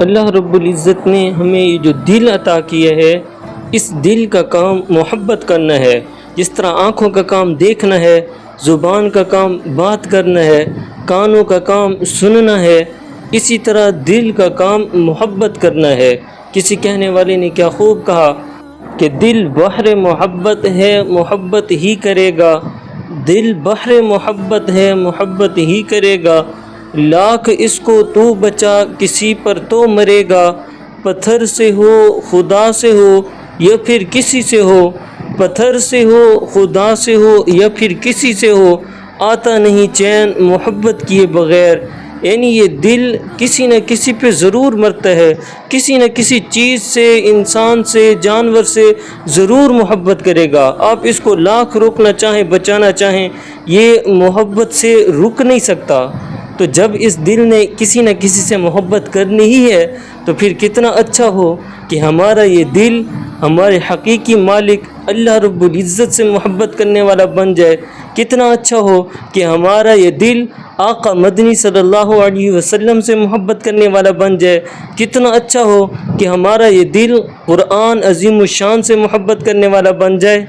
اللہ رب العزت نے ہمیں یہ جو دل عطا کیا ہے، اس دل کا کام محبت کرنا ہے۔ جس طرح آنکھوں کا کام دیکھنا ہے، زبان کا کام بات کرنا ہے، کانوں کا کام سننا ہے، اسی طرح دل کا کام محبت کرنا ہے۔ کسی کہنے والے نے کیا خوب کہا کہ دل بحر محبت ہے، محبت ہی کرے گا۔ دل بحر محبت ہے، محبت ہی کرے گا۔ لاکھ اس کو تو بچا، کسی پر تو مرے گا۔ پتھر سے ہو، خدا سے ہو یا پھر کسی سے ہو، پتھر سے ہو، خدا سے ہو یا پھر کسی سے ہو، آتا نہیں چین محبت کیے بغیر۔ یعنی یہ دل کسی نہ کسی پہ ضرور مرتا ہے، کسی نہ کسی چیز سے، انسان سے، جانور سے ضرور محبت کرے گا۔ آپ اس کو لاکھ روکنا چاہیں، بچانا چاہیں، یہ محبت سے رک نہیں سکتا۔ تو جب اس دل نے کسی نہ کسی سے محبت کرنی ہی ہے تو پھر کتنا اچھا ہو کہ ہمارا یہ دل ہمارے حقیقی مالک اللہ رب العزت سے محبت کرنے والا بن جائے۔ کتنا اچھا ہو کہ ہمارا یہ دل آقا مدنی صلی اللہ علیہ وسلم سے محبت کرنے والا بن جائے۔ کتنا اچھا ہو کہ ہمارا یہ دل قرآن عظیم الشان سے محبت کرنے والا بن جائے۔